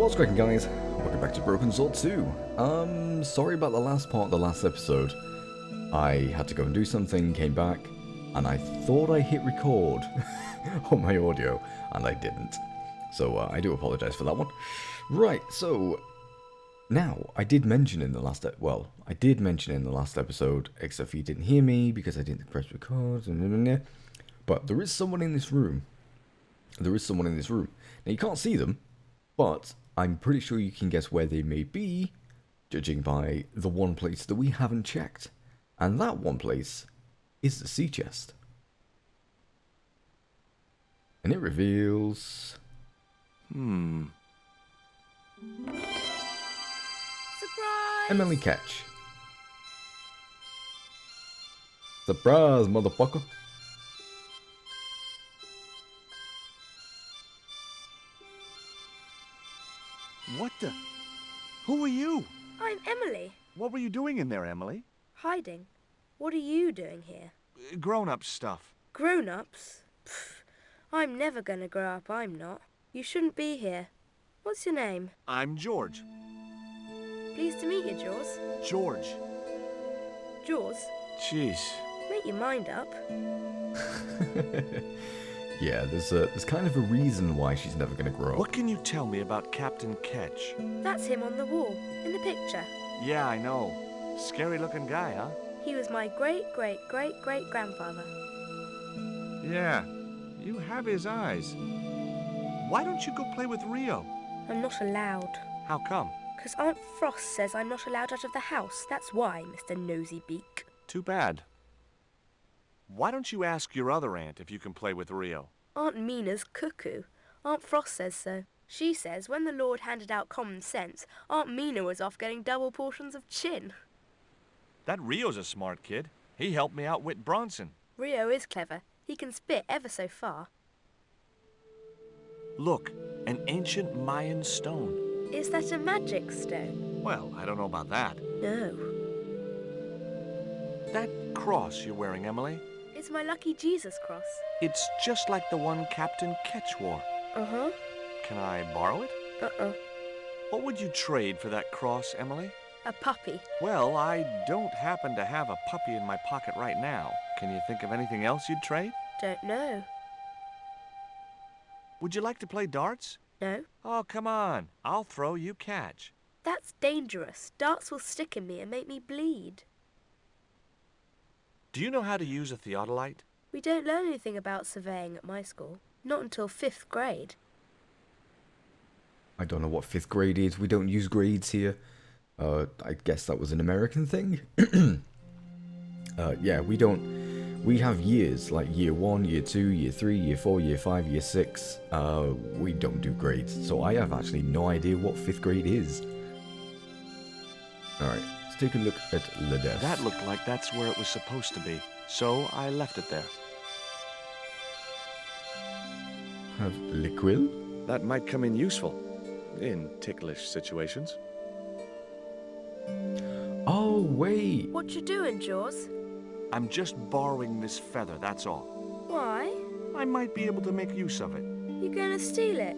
What's cracking, guys? Welcome back to Broken Sword 2. Sorry about the last part of the last episode. I had to go and do something, came back, and I thought I hit record on my audio, and I didn't. So I do apologise for that one. Right, so now I did mention in the last episode, except for you didn't hear me because I didn't press record. But there is someone in this room. Now you can't see them, but I'm pretty sure you can guess where they may be, judging by the one place that we haven't checked. And that one place is the sea chest. And it reveals... Surprise! Emily Ketch. Surprise, motherfucker. What the? Who are you? I'm Emily. What were you doing in there, Emily? Hiding. What are you doing here? Grown-up stuff. Grown-ups? Pfft. I'm never gonna grow up, I'm not. You shouldn't be here. What's your name? I'm George. Pleased to meet you, Jaws. George. Jaws? Jeez. Make your mind up. Yeah, there's kind of a reason why she's never gonna grow up. What can you tell me about Captain Ketch? That's him on the wall, in the picture. Yeah, I know. Scary-looking guy, huh? He was my great-great-great-great-grandfather. Yeah, you have his eyes. Why don't you go play with Rio? I'm not allowed. How come? 'Cause Aunt Frost says I'm not allowed out of the house. That's why, Mr. Nosy Beak. Too bad. Why don't you ask your other aunt if you can play with Rio? Aunt Mina's cuckoo. Aunt Frost says so. She says when the Lord handed out common sense, Aunt Mina was off getting double portions of chin. That Rio's a smart kid. He helped me outwit Bronson. Rio is clever. He can spit ever so far. Look, an ancient Mayan stone. Is that a magic stone? Well, I don't know about that. No. That cross you're wearing, Emily, It's my lucky Jesus cross. it's just like the one Captain Ketch wore. Uh-huh. Can I borrow it? Uh-uh. What would you trade for that cross, Emily? A puppy. Well, I don't happen to have a puppy in my pocket right now. Can you think of anything else you'd trade? Don't know. Would you like to play darts? No. Oh, come on. I'll throw, you catch. That's dangerous. Darts will stick in me and make me bleed. Do you know how to use a theodolite? We don't learn anything about surveying at my school. Not until 5th grade. I don't know what 5th grade is. We don't use grades here. I guess that was an American thing. Yeah, we don't... We have years, like year 1, year 2, year 3, year 4, year 5, year 6. We don't do grades. So I have actually no idea what 5th grade is. Alright, let's take a look at the desk. That looked like that's where it was supposed to be, so I left it there. Have liquid? That might come in useful, in ticklish situations. Oh, wait. What you doing, Jaws? I'm just borrowing this feather, that's all. Why? I might be able to make use of it. You gonna steal it?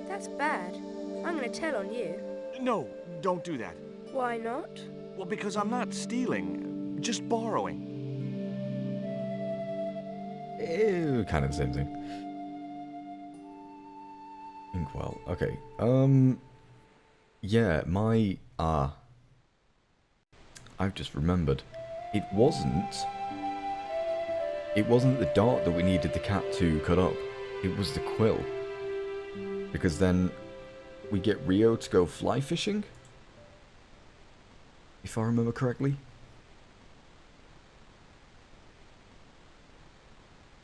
That's bad. I'm gonna tell on you. No, don't do that. Why not? Well, because I'm not stealing, just borrowing. Kind of the same thing. Inkwell. Okay. Yeah, my... I've just remembered. It wasn't the dart that we needed the cat to cut up. It was the quill. Because then we get Rio to go fly fishing. If I remember correctly.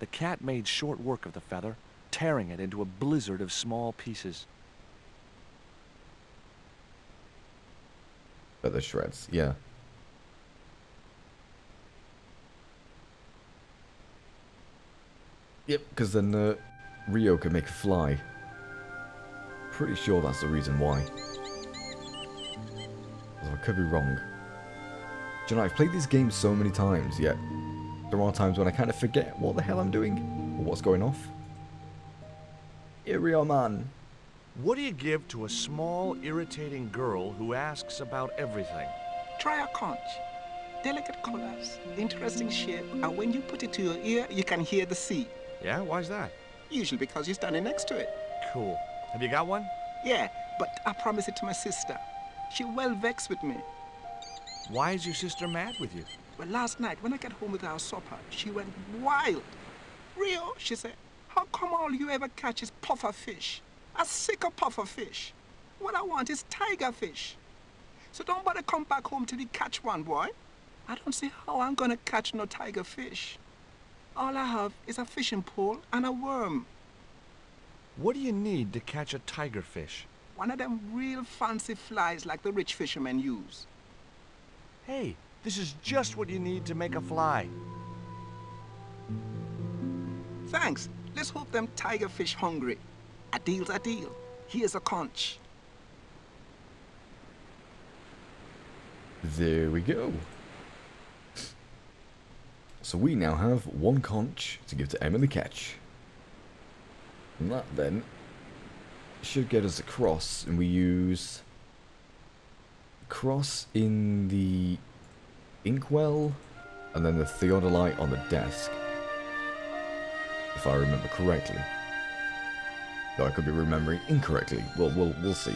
The cat made short work of the feather, tearing it into a blizzard of small pieces. Feather shreds, yeah. Yep, because then Rio can make a fly. Pretty sure that's the reason why. Although I could be wrong. Do you know, I've played this game so many times, yet there are times when I kind of forget what the hell I'm doing, or what's going off. Here we are, man. What do you give to a small, irritating girl who asks about everything? Try a conch. Delicate colors, interesting shape, and when you put it to your ear, you can hear the sea. Yeah, why's that? Usually because you're standing next to it. Cool. Have you got one? Yeah, but I promised it to my sister. She well vexed with me. Why is your sister mad with you? Well, last night, when I got home with our supper, she went wild. Rio, she said, how come all you ever catch is puffer fish? A sicker puffer fish. What I want is tiger fish. So don't bother come back home till you catch one, boy. I don't see how I'm gonna catch no tiger fish. All I have is a fishing pole and a worm. What do you need to catch a tiger fish? One of them real fancy flies like the rich fishermen use. Hey, this is just what you need to make a fly. Thanks. Let's hope them tiger fish hungry. A deal's a deal. Here's a conch. There we go. So we now have one conch to give to Emma the catch. And that then should get us across, and we use cross in the inkwell and then the theodolite on the desk, if I remember correctly. Though I could be remembering incorrectly. We'll see.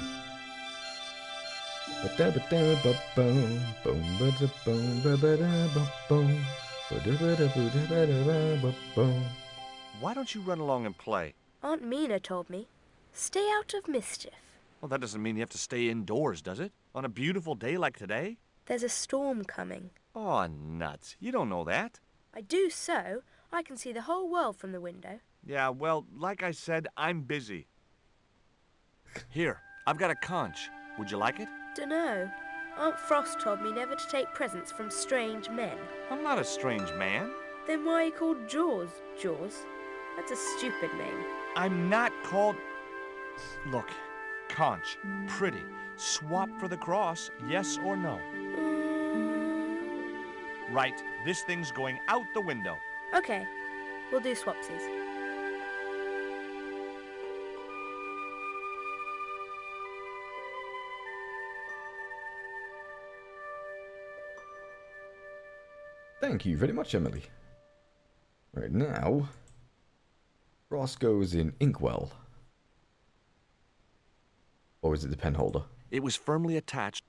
Why don't you run along and play? Aunt Mina told me, stay out of mischief. Well, that doesn't mean you have to stay indoors, does it? On a beautiful day like today? There's a storm coming. Oh, nuts. You don't know that. I do so. I can see the whole world from the window. Yeah, well, like I said, I'm busy. Here, I've got a conch. Would you like it? Dunno. Aunt Frost told me never to take presents from strange men. I'm not a strange man. Then why are you called Jaws? Jaws? That's a stupid name. I'm not called... Look, conch, pretty. Swap for the cross, yes or no? Right, this thing's going out the window. Okay, we'll do swapsies. Thank you very much, Emily. Right now, cross goes in inkwell. Or is it the pen holder? It was firmly attached.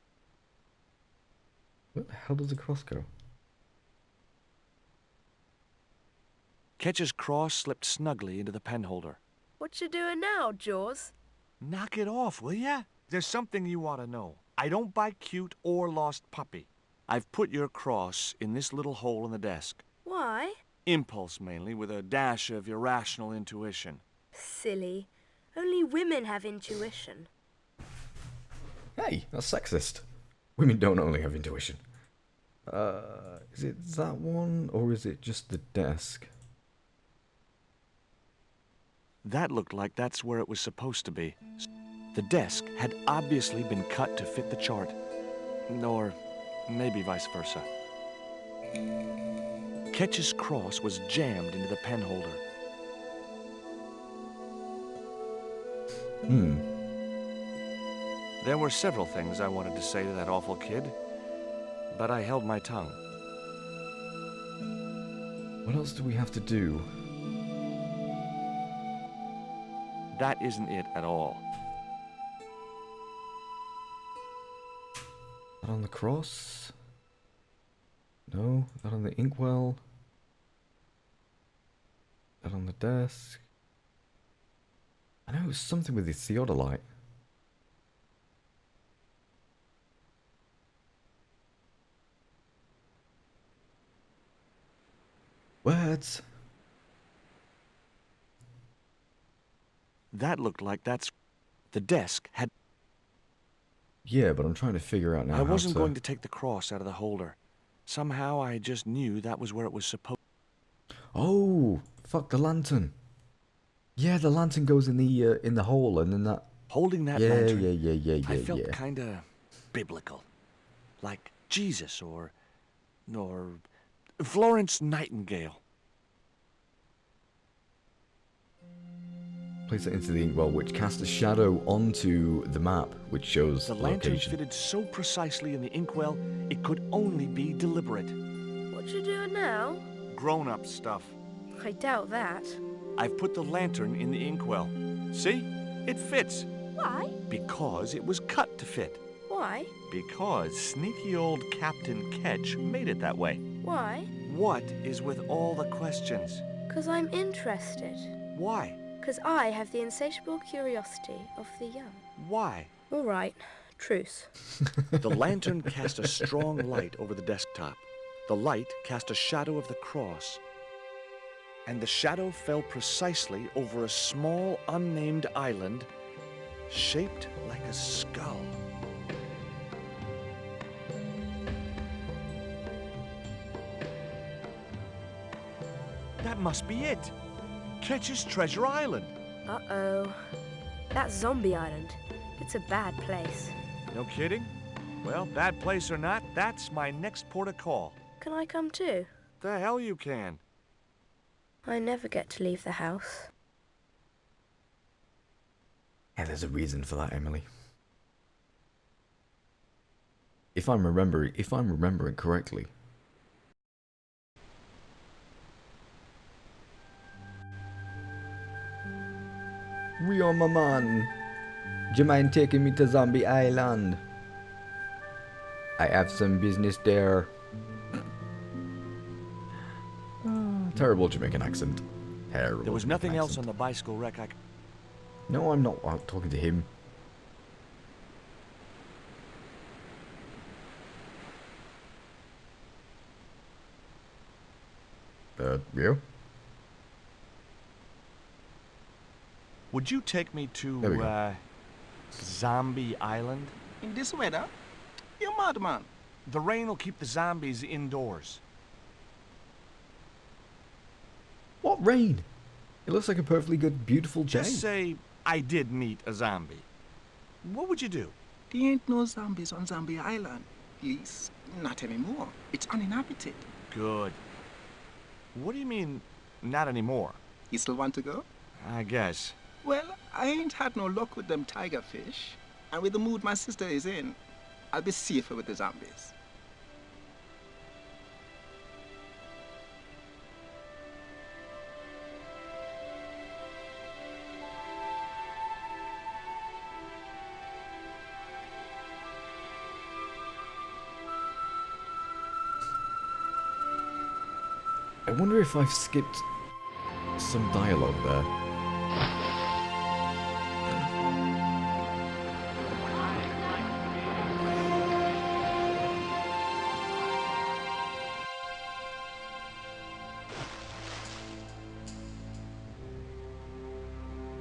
Where the hell does the cross go? Ketch's cross slipped snugly into the pen holder. What you doing now, Jaws? Knock it off, will ya? There's something you ought to know. I don't buy cute or lost puppy. I've put your cross in this little hole in the desk. Why? Impulse mainly, with a dash of irrational intuition. Silly. Only women have intuition. Hey, that's sexist. Women don't only have intuition. Is it that one, or is it just the desk? That looked like that's where it was supposed to be. The desk had obviously been cut to fit the chart. Or maybe vice versa. Ketch's cross was jammed into the pen holder. There were several things I wanted to say to that awful kid, but I held my tongue. What else do we have to do? That isn't it at all. That on the cross? No, that on the inkwell? That on the desk? I know it was something with the theodolite. Words. That looked like that's... The desk had... Yeah, but I'm trying to figure out now I how wasn't going to take the cross out of the holder. Somehow I just knew that was where it was supposed... Oh, fuck the lantern. Yeah, the lantern goes in the hole, and then that... Holding that Yeah, lantern, yeah. I felt kinda biblical. Like Jesus or Florence Nightingale. Place it into the inkwell, which casts a shadow onto the map, which shows The lantern location. fitted so precisely in the inkwell, it could only be deliberate. What you doing now? Grown-up stuff. I doubt that. I've put the lantern in the inkwell. See? It fits. Why? Because it was cut to fit. Why? Because sneaky old Captain Ketch made it that way. Why? What is with all the questions? 'Cause I'm interested. Why? 'Cause I have the insatiable curiosity of the young. Why? All right, truce. The lantern cast a strong light over the desktop. The light cast a shadow of the cross. And the shadow fell precisely over a small, unnamed island shaped like a skull. That must be it. Ketch's Treasure Island. Uh-oh. That's Zombie Island. It's a bad place. No kidding? Well, bad place or not, that's my next port of call. Can I come too? The hell you can. I never get to leave the house. Yeah, there's a reason for that, Emily. If I'm remembering correctly. Rio, my man. Do you mind taking me to Zombie Island? I have some business there. Terrible Jamaican accent. Terrible. There was nothing Jamaican else accent. on the bicycle wreck No, I'm not talking to him. You? Would you take me There we to, go. Zombie Island? In this weather? You madman. The rain will keep the zombies indoors. What rain? It looks like a perfectly good, beautiful day. Just say I did meet a zombie. What would you do? There ain't no zombies on Zombie Island. At least, not anymore. It's uninhabited. Good. What do you mean, not anymore? You still want to go? I guess. Well, I ain't had no luck with them tiger fish. And with the mood my sister is in, I'll be safer with the zombies. I wonder if I've skipped some dialogue there.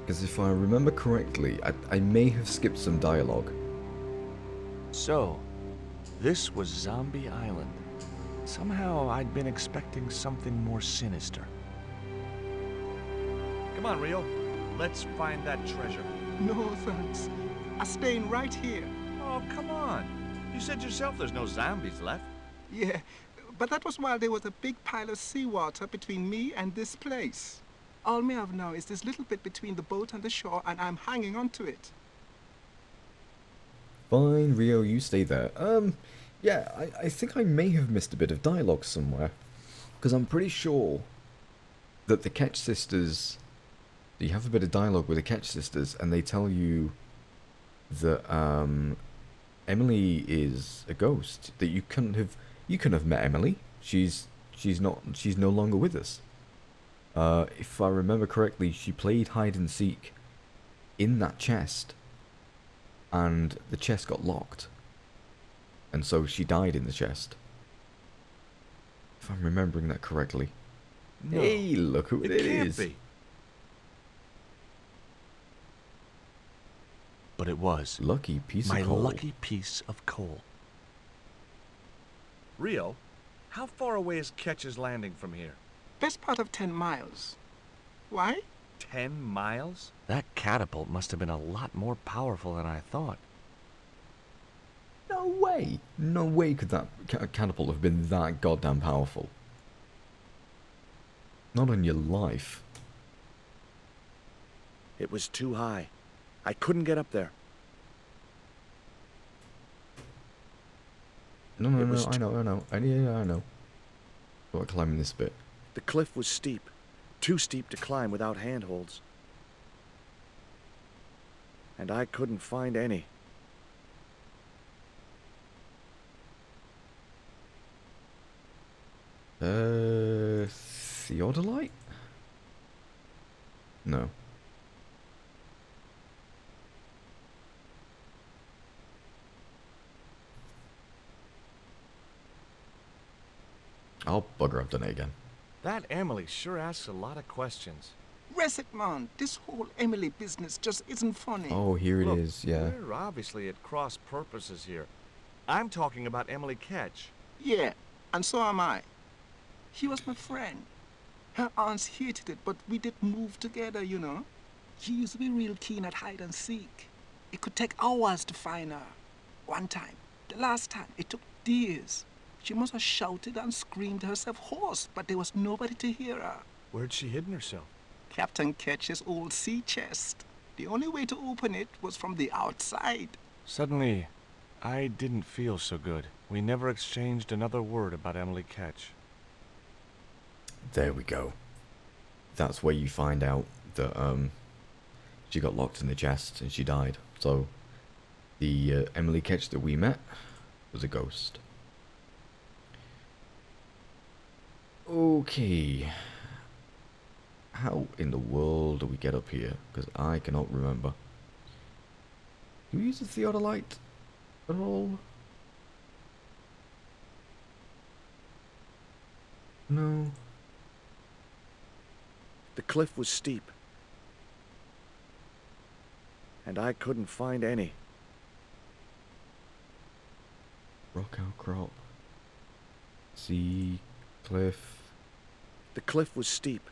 Because if I remember correctly, I may have skipped some dialogue. So, this was Zombie Island. Somehow I'd been expecting something more sinister. Come on, Rio. Let's find that treasure. No, thanks. I'm staying right here. Oh, come on. You said yourself there's no zombies left. Yeah, but that was while there was a big pile of seawater between me and this place. All me have now is this little bit between the boat and the shore, and I'm hanging on to it. Fine, Rio, you stay there. Yeah, I think I may have missed a bit of dialogue somewhere. Because I'm pretty sure that the Ketch sisters... You have a bit of dialogue with the Ketch sisters, and they tell you that Emily is a ghost. That you couldn't have met Emily. She's no longer with us. If I remember correctly, she played hide and seek in that chest, and the chest got locked, and so she died in the chest. If I'm remembering that correctly. No, Hey, look who it can't is. be. But it was. Lucky piece My of coal. lucky piece of coal. Rio, how far away is Ketch's Landing from here? Best part of 10 miles. Why? 10 miles? That catapult must have been a lot more powerful than I thought. No way. No way could that catapult have been that goddamn powerful. Not on your life. It was too high. I couldn't get up there. No, I know. I know. Got to climb this bit. The cliff was steep. Too steep to climb without handholds. And I couldn't find any. Theodolite? No. I'll bugger, I've done it again. That Emily sure asks a lot of questions. Rest it, man. This whole Emily business just isn't funny. Oh, here it Look, is, yeah. We're obviously at cross purposes here. I'm talking about Emily Ketch. Yeah, and so am I. She was my friend. Her aunts hated it, but we did move together, you know. She used to be real keen at hide and seek. It could take hours to find her. One time, the last time, it took days. She must have shouted and screamed herself hoarse, but there was nobody to hear her. Where'd she hidden herself? Captain Ketch's old sea chest. The only way to open it was from the outside. Suddenly, I didn't feel so good. We never exchanged another word about Emily Ketch. There we go. That's where you find out that she got locked in the chest and she died. So the Emily Ketch that we met was a ghost. Okay. How in the world do we get up here? Because I cannot remember. Do we use the theodolite at all? No. The cliff was steep. And I couldn't find any. Rock outcrop. Sea. Cliff. The cliff was steep.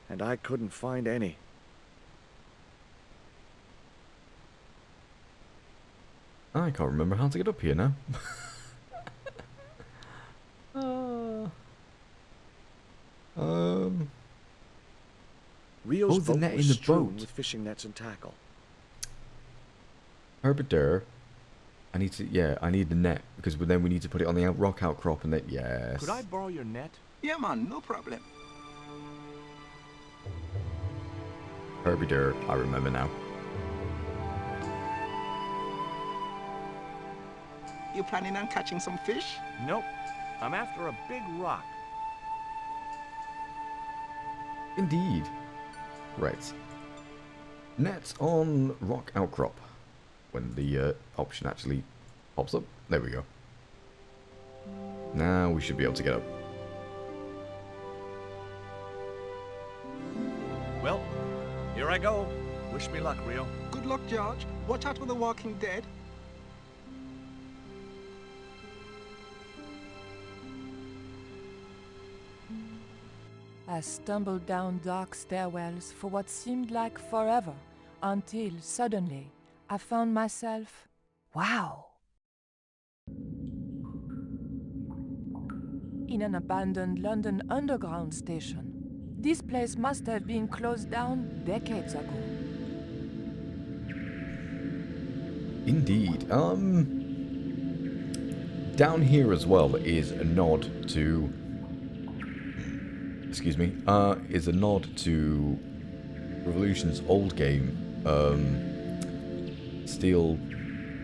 And I couldn't find any. I can't remember how to get up here now. Rio's Oh, the boat net was in the strewn boat. with fishing nets and tackle. Herbider. I need the net, because then we need to put it on the rock outcrop and then, yes. Could I borrow your net? Yeah, man, no problem. Herbider, I remember now. You planning on catching some fish? Nope. I'm after a big rock. Indeed. Right. Net on rock outcrop. When the option actually pops up. There we go. Now we should be able to get up. Well, here I go. Wish me luck, Rio. Good luck, George. Watch out for the Walking Dead. I stumbled down dark stairwells for what seemed like forever, until suddenly I found myself, wow, in an abandoned London Underground station. This place must have been closed down decades ago. Indeed. Down here as well is a nod to... Excuse me. Is a nod to Revolution's old game,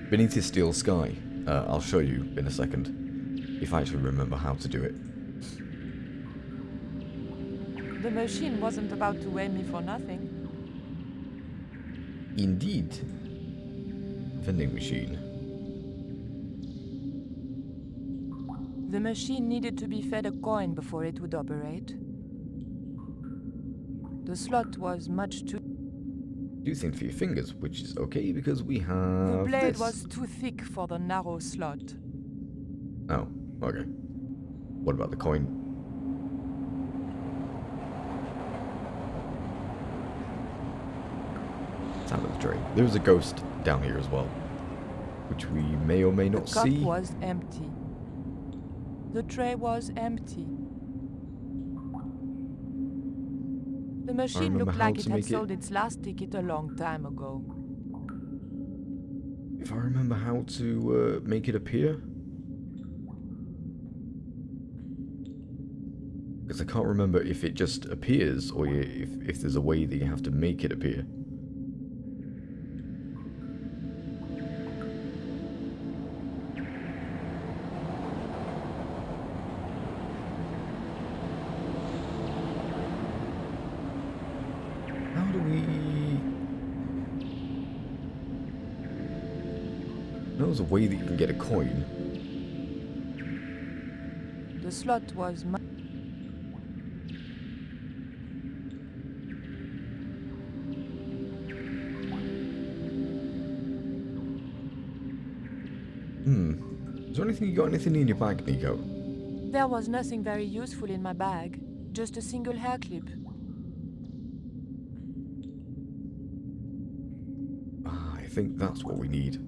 Beneath His Steel Sky. I'll show you in a second, if I actually remember how to do it. The machine wasn't about to weigh me for nothing. Indeed. Vending machine. The machine needed to be fed a coin before it would operate. The slot was much too... Do things for your fingers, which is okay because we have The blade this. was too thick for the narrow slot. Oh, okay. What about the coin? Sound of the tray. There's a ghost down here as well, which we may or may not The cup see. was empty. The tray was empty. The machine remember looked how like to it had make it. sold its last ticket a long time ago. If I remember how to make it appear. Because I can't remember if it just appears or if there's a way that you have to make it appear. How do we... There's a way that you can get a coin. The slot was Is there anything, you got anything in your bag, Nico? There was nothing very useful in my bag, just a single hair clip. I think that's what we need.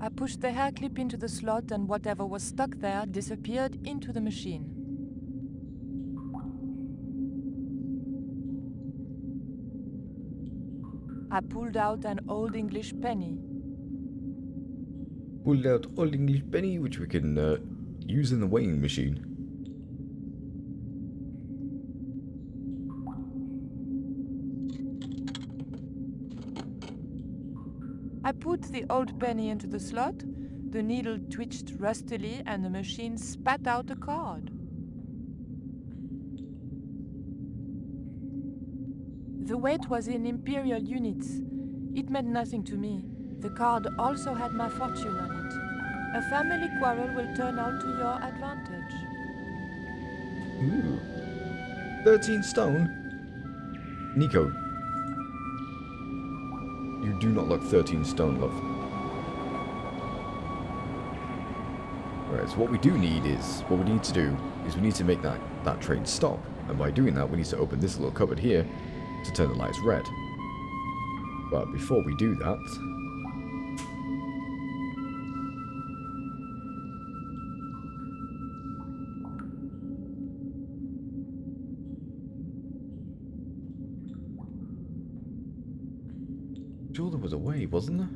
I pushed the hair clip into the slot and whatever was stuck there disappeared into the machine. I pulled out an old English penny. Pulled out Old English penny, which we can use in the weighing machine. I put the old penny into the slot, the needle twitched rustily and the machine spat out a card. The weight was in imperial units. It meant nothing to me. The card also had my fortune on it. A family quarrel will turn out to your advantage. Ooh. 13 stone? Nico. You do not look 13 stone, love. Alright, so what we need to do is we need to make that train stop. And by doing that, we need to open this little cupboard here to turn the lights red. But before we do that... sure there was a way, wasn't there?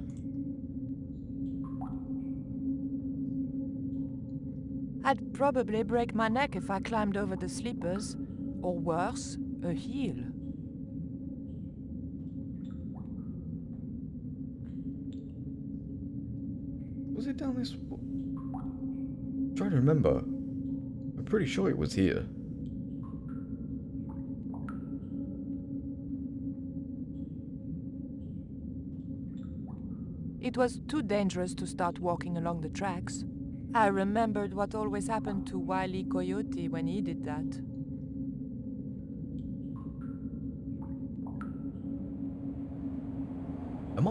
I'd probably break my neck if I climbed over the sleepers, or worse, a heel. Was it down this... I'm trying to remember. I'm pretty sure it was here. It was too dangerous to start walking along the tracks. I remembered what always happened to Wile E. Coyote when he did that. Am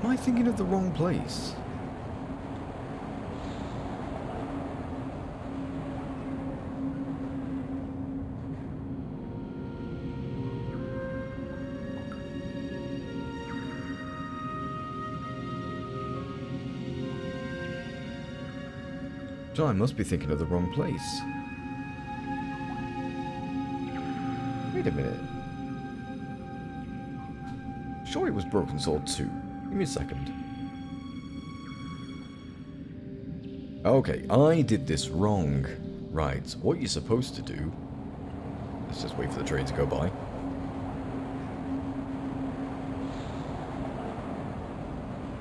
I thinking of the wrong place? I must be thinking of the wrong place. Wait a minute. Sure it was Broken Sword 2. Give me a second. Okay, I did this wrong. Right, what you're supposed to do... Let's just wait for the train to go by.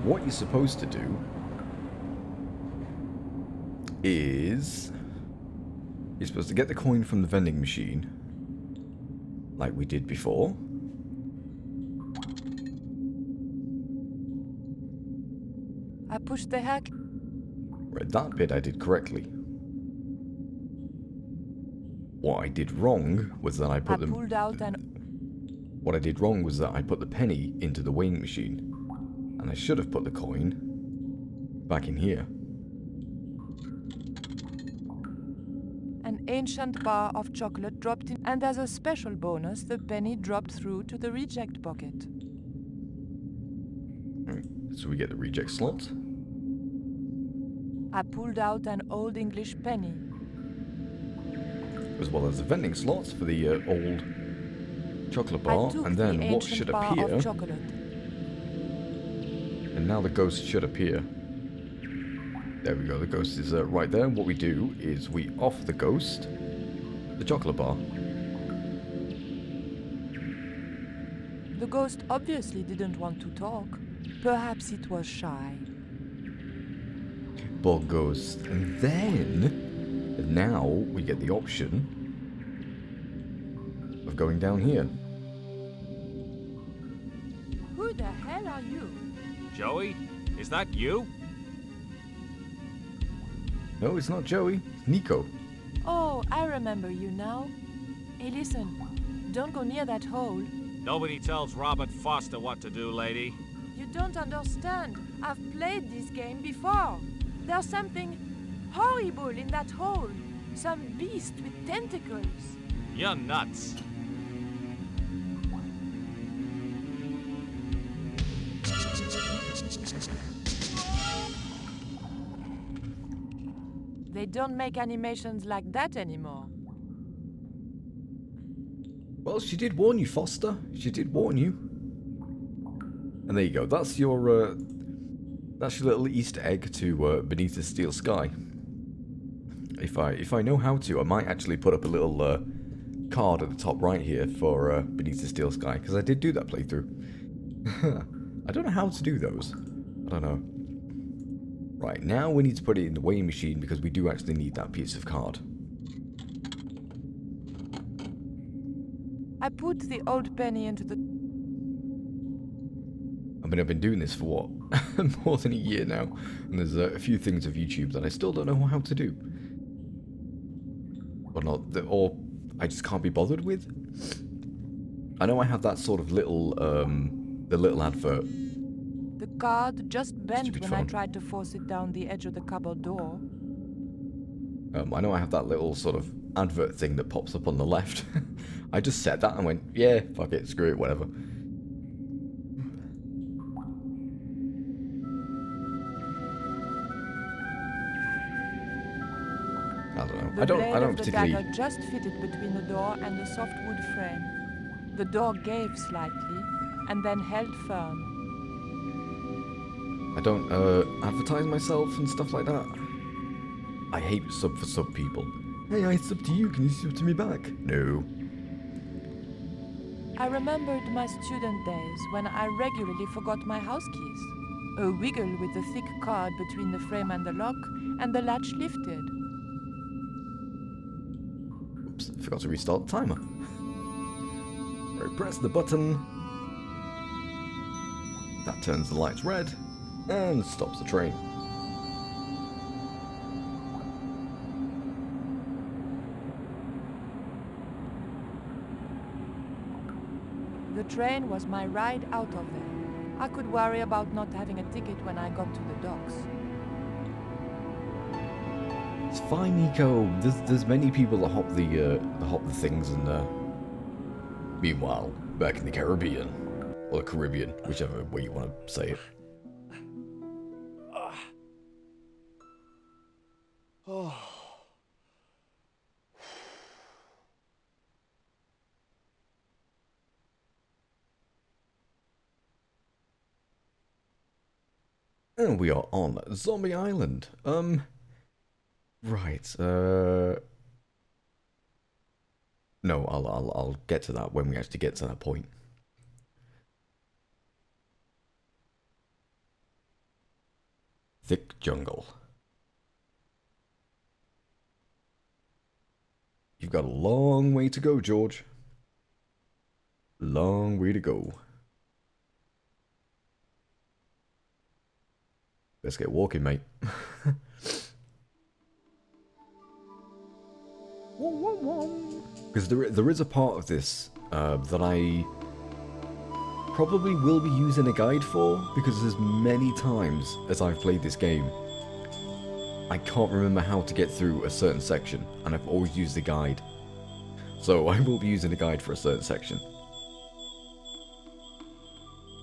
What you're supposed to do is you're supposed to get the coin from the vending machine like we did before. I pushed the hair... Right, that bit I did correctly. What I did wrong was that I put them... pulled out an... What I did wrong was that I put the penny into the weighing machine. And I should have put the coin back in here. An ancient bar of chocolate dropped in, and as a special bonus, the penny dropped through to the reject pocket. So we get the reject slot. I pulled out an old English penny. As well as a vending slot for the old chocolate bar. I took And then the what ancient should bar appear... of chocolate. And now the ghost should appear. There we go, the ghost is right there. What we do is we offer the ghost the chocolate bar. The ghost obviously didn't want to talk. Perhaps it was shy. Poor ghost. And then... now we get the option of going down here. Who the hell are you? Joey, is that you? No, it's not Joey. It's Nico. Oh, I remember you now. Hey, listen. Don't go near that hole. Nobody tells Robert Foster what to do, lady. You don't understand. I've played this game before. There's something horrible in that hole. Some beast with tentacles. You're nuts. They don't make animations like that anymore. Well, she did warn you, Foster. She did warn you. And there you go. That's your little Easter egg to Beneath the Steel Sky. If I know how to, I might actually put up a little card at the top right here for Beneath the Steel Sky, because I did do that playthrough. I don't know how to do those. I don't know. Right, now we need to put it in the weighing machine because we do actually need that piece of card. I put the old penny into the... I mean, I've been doing this for what? More than a year now. And there's a few things of YouTube that I still don't know how to do. Or not, or I just can't be bothered with. I know I have that sort of little, the little advert. The card just bent Stupid when phone. I tried to force it down the edge of the cupboard door. I know I have that little sort of advert thing that pops up on the left. I just said that and went, yeah, fuck it, screw it, whatever. I don't know. The I don't blade of the particularly. dagger just fitted between the door and the soft wood frame. The door gave slightly, and then held firm. I don't advertise myself and stuff like that. I hate sub for sub people. Hey, I sub to you. Can you sub to me back? No. I remembered my student days when I regularly forgot my house keys. A wiggle with the thick card between the frame and the lock, and the latch lifted. Oops, forgot to restart the timer. Right, press the button. That turns the lights red and stops the train. The train was my ride out of there. I could worry about not having a ticket when I got to the docks. It's fine, Nico. There's many people that hop the things, and meanwhile, back in the Caribbean or the Caribbean, whichever way you want to say it. And we are on Zombie Island. Right. No, I'll get to that when we actually get to that point. Thick jungle. You've got a long way to go, George. Long way to go. Let's get walking, mate. Because there is a part of this that I probably will be using a guide for, because as many times as I've played this game, I can't remember how to get through a certain section, and I've always used the guide. So I will be using a guide for a certain section.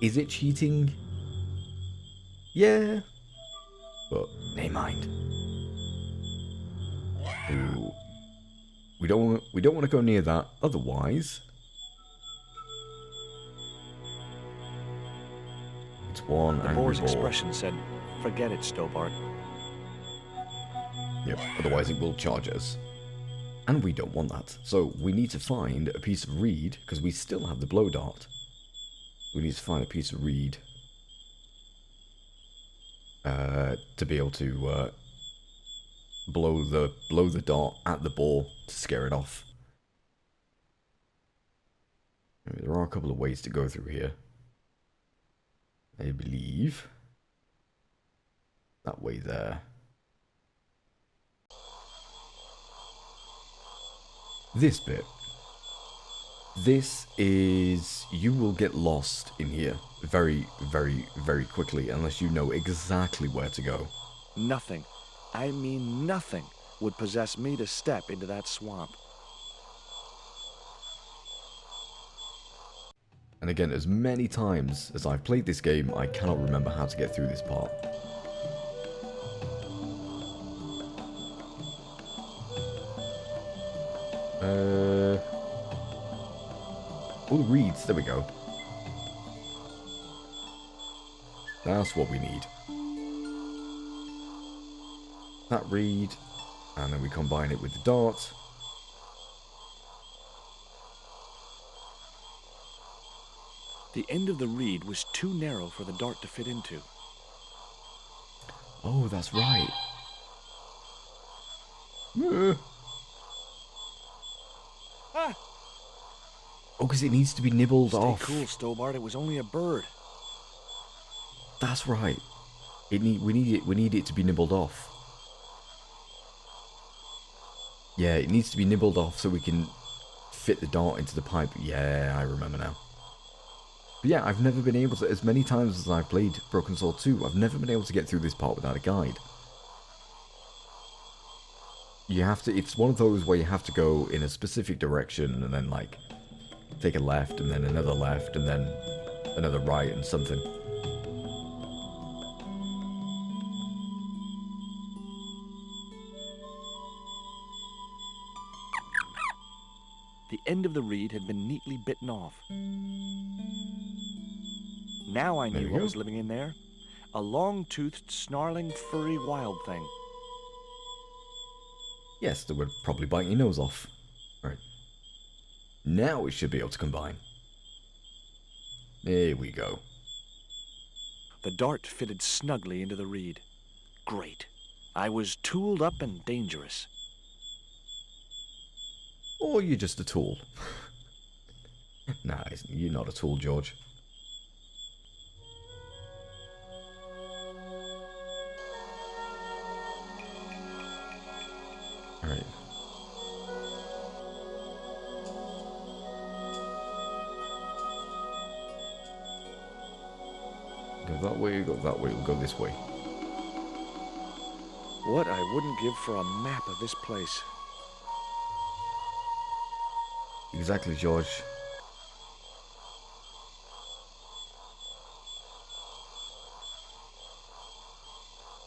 Is it cheating? Yeah. But, never mind. Ooh. We don't want to go near that, otherwise... It's one The angry boar's boar. expression said, "Forget it, Stobbart." Yep, otherwise it will charge us. And we don't want that. So we need to find a piece of reed, because we still have the blow dart. We need to find a piece of reed to be able to blow the dart at the boar to scare it off. I mean, there are a couple of ways to go through here. I believe that way there. This bit. This is... You will get lost in here very, very, very quickly unless you know exactly where to go. Nothing, I mean nothing, would possess me to step into that swamp. And again, as many times as I've played this game, I cannot remember how to get through this part. All the reeds, there we go. That's what we need. That reed, and then we combine it with the dart. The end of the reed was too narrow for the dart to fit into. Oh, that's right. Ah! Oh, because it needs to be nibbled Stay off. cool, Stobbart. It was only a bird. That's right. We need it to be nibbled off. Yeah, it needs to be nibbled off so we can fit the dart into the pipe. Yeah, I remember now. But yeah, I've never been able to, as many times as I've played Broken Sword 2, I've never been able to get through this part without a guide. You have to, it's one of those where you have to go in a specific direction and then like take a left and then another left and then another right and something. The end of the reed had been neatly bitten off. Now I There knew we what go. was living in there. A long-toothed, snarling, furry wild thing. Yes, that would probably bite your nose off. Right. Now we should be able to combine. There we go. The dart fitted snugly into the reed. Great. I was tooled up and dangerous. Or you're just a tool. Nah, you're not a tool, George. Alright. Go that way, go that way, we'll go this way. What I wouldn't give for a map of this place. Exactly, George.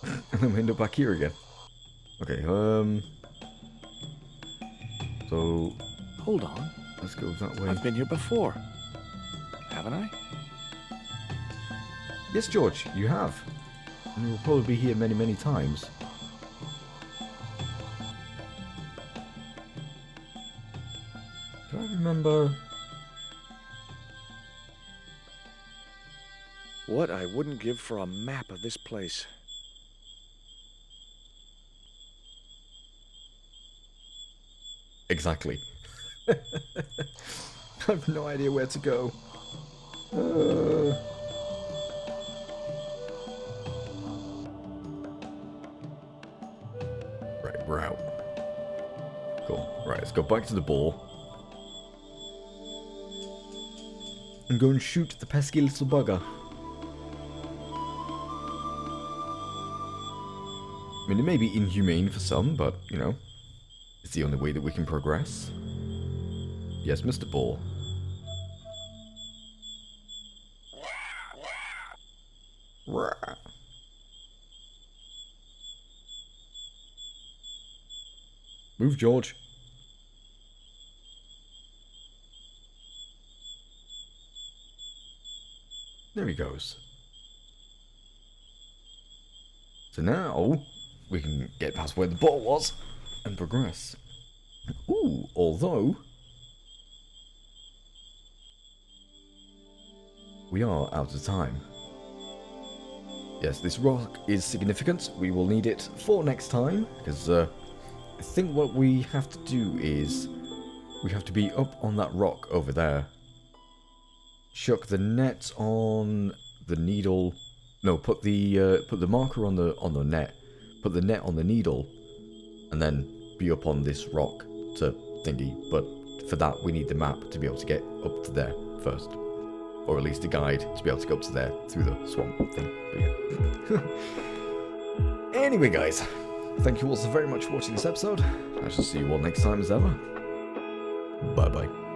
And then we end up back here again. Okay, so Hold on. let's go that way. I've been here before. Haven't I? Yes, George, you have. And you will probably be here many, many times. Do I remember? What I wouldn't give for a map of this place. Exactly. I have no idea where to go. Right, we're out. Cool. Right, let's go back to the ball. And go and shoot the pesky little bugger. I mean, it may be inhumane for some, but, you know, it's the only way that we can progress. Yes, Mr. Ball. Rah. Move, George. There he goes. So now we can get past where the ball was and progress. Ooh, although we are out of time. Yes, this rock is significant. We will need it for next time, because I think what we have to do is we have to be up on that rock over there. Chuck the net on the needle. No, put the marker on the net. Put the net on the needle, and then be up on this rock to thingy. But for that, we need the map to be able to get up to there first. Or at least a guide to be able to go up to there through the swamp thing. But yeah. Anyway, guys, thank you all so very much for watching this episode. I shall see you all next time as ever. Bye bye.